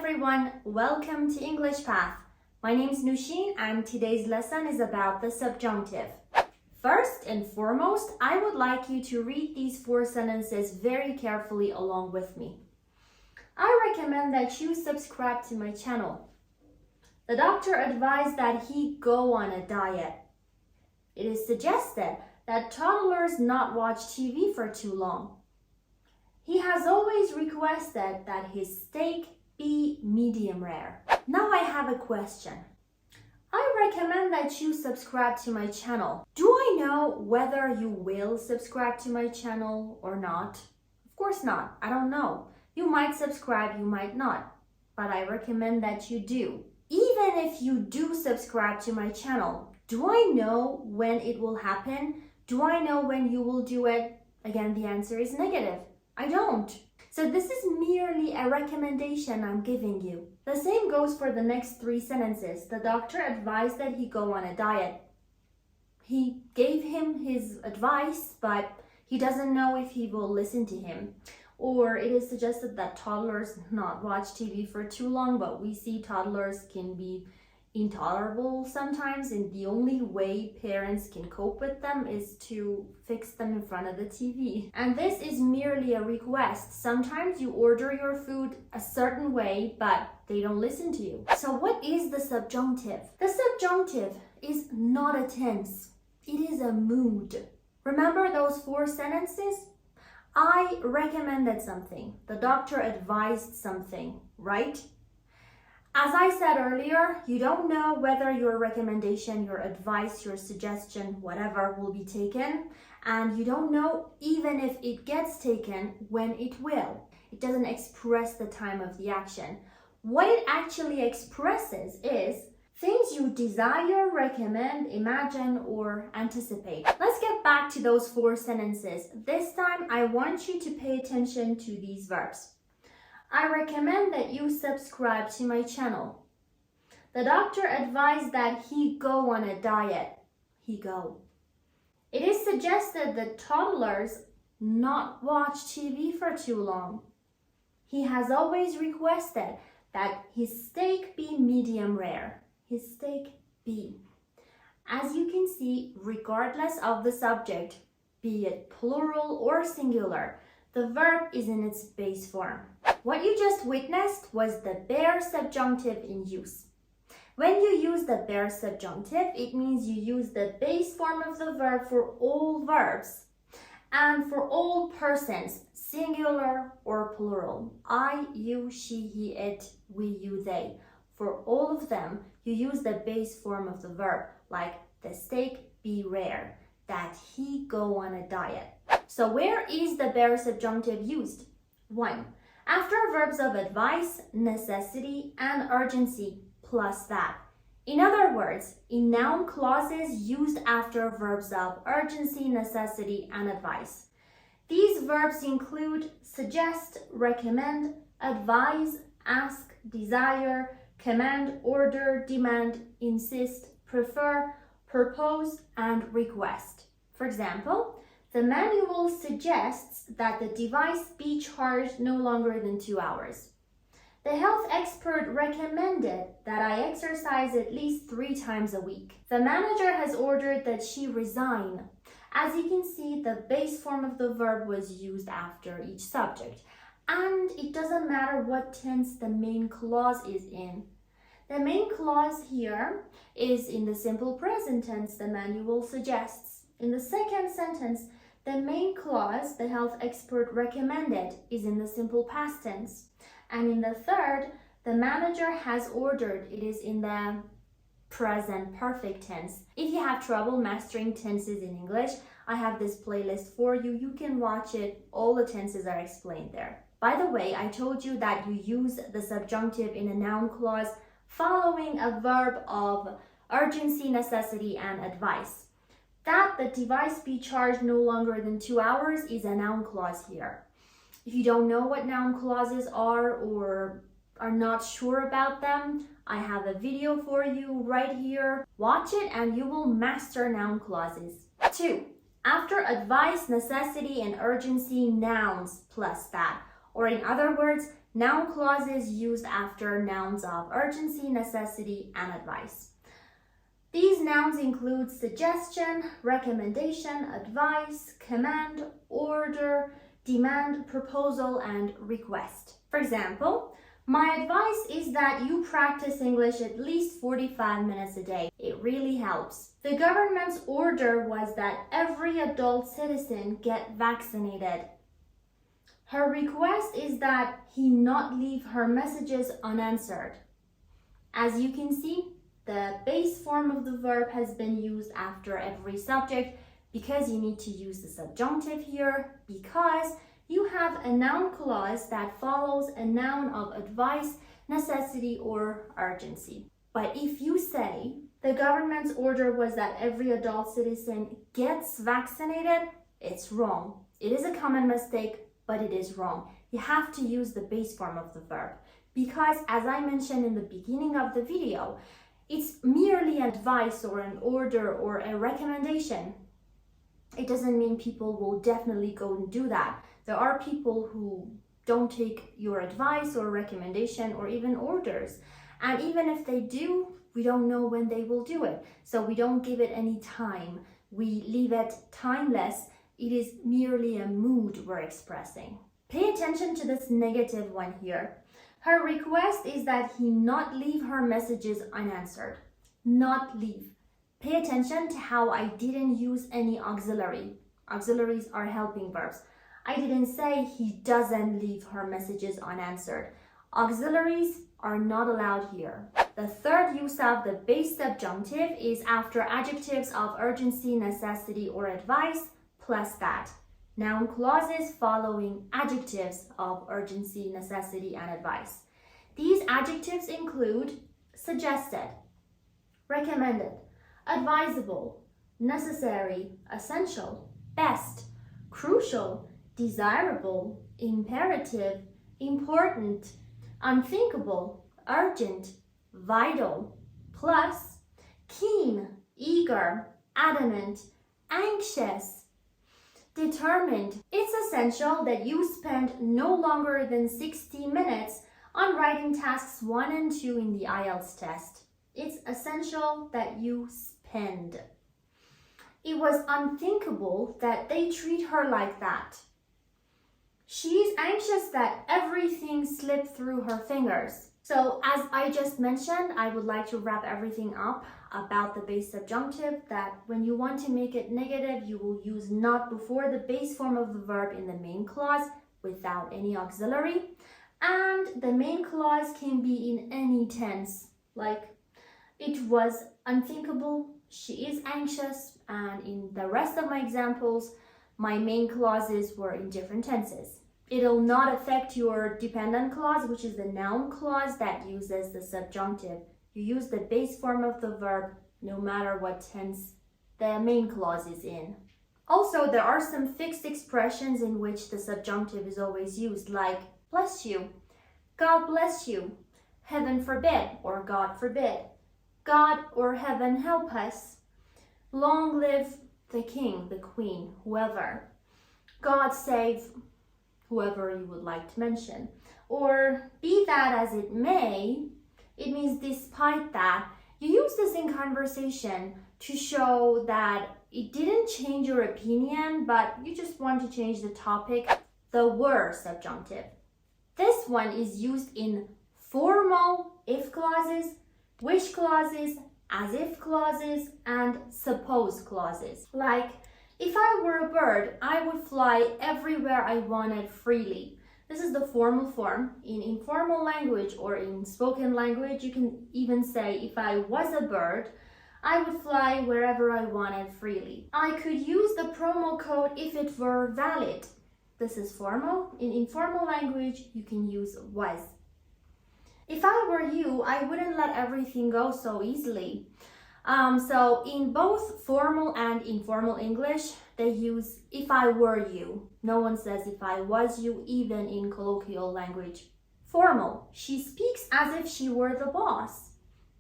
everyone, welcome to English Path. My name is Nushin and today's lesson is about the subjunctive. First and foremost, I would like you to read these 4 sentences very carefully along with me. I recommend that you subscribe to my channel. The doctor advised that he go on a diet. It is suggested that toddlers not watch TV for too long. He has always requested that his steak be medium rare. Now I have a question. I recommend that you subscribe to my channel. Do I know whether you will subscribe to my channel or not? Of course not. I don't know. You might subscribe, you might not. But I recommend that you do. Even if you do subscribe to my channel, do I know when it will happen? Do I know when you will do it? Again, the answer is negative. I don't. So this is merely a recommendation I'm giving you. The same goes for the next 3 sentences. The doctor advised that he go on a diet. He gave him his advice, but he doesn't know if he will listen to him. Or it is suggested that toddlers not watch TV for too long, but we see toddlers can be intolerable sometimes, and the only way parents can cope with them is to fix them in front of the TV. And this is merely a request. Sometimes you order your food a certain way, but they don't listen to you. So what is the subjunctive? The subjunctive is not a tense. It is a mood. Remember those 4 sentences? I recommended something. The doctor advised something, right? As I said earlier, you don't know whether your recommendation, your advice, your suggestion, whatever will be taken, and you don't know even if it gets taken when it will. It doesn't express the time of the action. What it actually expresses is things you desire, recommend, imagine, or anticipate. Let's get back to those 4 sentences. This time, I want you to pay attention to these verbs. I recommend that you subscribe to my channel. The doctor advised that he go on a diet. He go. It is suggested that toddlers not watch TV for too long. He has always requested that his steak be medium rare. His steak be. As you can see, regardless of the subject, be it plural or singular, the verb is in its base form. What you just witnessed was the bare subjunctive in use. When you use the bare subjunctive, it means you use the base form of the verb for all verbs and for all persons, singular or plural. I, you, she, he, it, we, you, they. For all of them, you use the base form of the verb, like the steak be rare, that he go on a diet. So where is the bare subjunctive used? 1. After verbs of advice, necessity, and urgency, plus that. In other words, in noun clauses used after verbs of urgency, necessity, and advice. These verbs include suggest, recommend, advise, ask, desire, command, order, demand, insist, prefer, propose, and request. For example, the manual suggests that the device be charged no longer than 2 hours. The health expert recommended that I exercise at least 3 times a week. The manager has ordered that she resign. As you can see, the base form of the verb was used after each subject. And it doesn't matter what tense the main clause is in. The main clause here is in the simple present tense, the manual suggests. In the second sentence, the main clause, the health expert recommended, is in the simple past tense. And in the third, the manager has ordered, it is in the present perfect tense. If you have trouble mastering tenses in English, I have this playlist for you. You can watch it. All the tenses are explained there. By the way, I told you that you use the subjunctive in a noun clause following a verb of urgency, necessity, and advice. That the device be charged no longer than 2 hours is a noun clause here. If you don't know what noun clauses are or are not sure about them, I have a video for you right here. Watch it and you will master noun clauses. 2. After advice, necessity, and urgency, nouns plus that. Or in other words, Noun clauses used after nouns of urgency, necessity, and advice. These nouns include suggestion, recommendation, advice, command, order, demand, proposal, and request. For example, my advice is that you practice English at least 45 minutes a day. It really helps. The government's order was that every adult citizen get vaccinated. Her request is that he not leave her messages unanswered. As you can see, the base form of the verb has been used after every subject because you need to use the subjunctive here, because you have a noun clause that follows a noun of advice, necessity, or urgency. But if you say the government's order was that every adult citizen gets vaccinated, it's wrong. It is a common mistake, but it is wrong. You have to use the base form of the verb because, as I mentioned in the beginning of the video, it's merely advice or an order or a recommendation. It doesn't mean people will definitely go and do that. There are people who don't take your advice or recommendation or even orders. And even if they do, we don't know when they will do it. So we don't give it any time. We leave it timeless. It is merely a mood we're expressing. Pay attention to this negative one here. Her request is that he not leave her messages unanswered. Not leave. Pay attention to how I didn't use any auxiliary. Auxiliaries are helping verbs. I didn't say he doesn't leave her messages unanswered. Auxiliaries are not allowed here. The third use of the base subjunctive is after adjectives of urgency, necessity, or advice, plus that. Noun clauses following adjectives of urgency, necessity, and advice. These adjectives include suggested, recommended, advisable, necessary, essential, best, crucial, desirable, imperative, important, unthinkable, urgent, vital, plus, keen, eager, adamant, anxious, determined. It's essential that you spend no longer than 60 minutes on writing tasks 1 and 2 in the IELTS test. It's essential that you spend. It was unthinkable that they treat her like that. She's anxious that everything slipped through her fingers. So as I just mentioned, I would like to wrap everything up about the base subjunctive, that when you want to make it negative, you will use not before the base form of the verb in the main clause without any auxiliary. And the main clause can be in any tense, like it was unthinkable, she is anxious, and in the rest of my examples, my main clauses were in different tenses. It'll not affect your dependent clause, which is the noun clause that uses the subjunctive. You use the base form of the verb no matter what tense the main clause is in. Also, there are some fixed expressions in which the subjunctive is always used, like bless you, God bless you, heaven forbid or God forbid, God or heaven help us, long live the king, the queen, whoever, God save whoever you would like to mention. Or be that as it may, it means despite that. You use this in conversation to show that it didn't change your opinion, but you just want to change the topic. The were subjunctive. This one is used in formal if clauses, wish clauses, as if clauses, and suppose clauses. Like, if I were a bird, I would fly everywhere I wanted freely. This is the formal form. In informal language or in spoken language, you can even say, if I was a bird, I would fly wherever I wanted freely. I could use the promo code if it were valid. This is formal. In informal language, you can use was. If I were you, I wouldn't let everything go so easily. So in both formal and informal English, they use if I were you. No one says if I was you, even in colloquial language. Formal, she speaks as if she were the boss.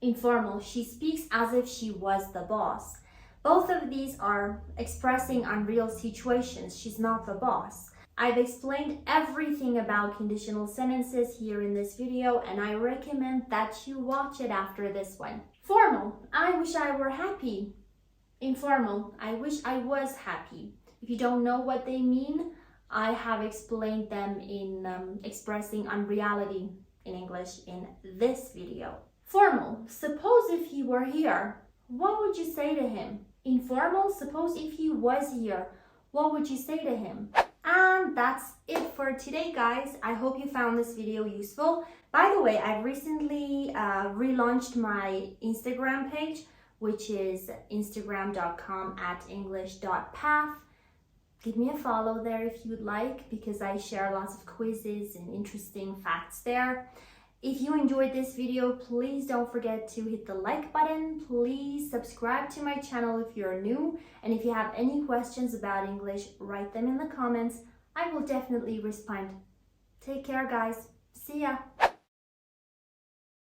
Informal, she speaks as if she was the boss. Both of these are expressing unreal situations. She's not the boss. I've explained everything about conditional sentences here in this video, and I recommend that you watch it after this one. Formal, I wish I were happy. Informal, I wish I was happy. If you don't know what they mean, I have explained them in expressing unreality in English in this video. Formal, suppose if he were here, what would you say to him? Informal, suppose if he was here, what would you say to him? And that's it for today, guys. I hope you found this video useful. By the way, I've recently relaunched my Instagram page, which is instagram.com/english.path. Give me a follow there if you would like, because I share lots of quizzes and interesting facts there. If you enjoyed this video, please don't forget to hit the like button. Please subscribe to my channel if you're new. And if you have any questions about English, write them in the comments. I will definitely respond. Take care, guys. See ya.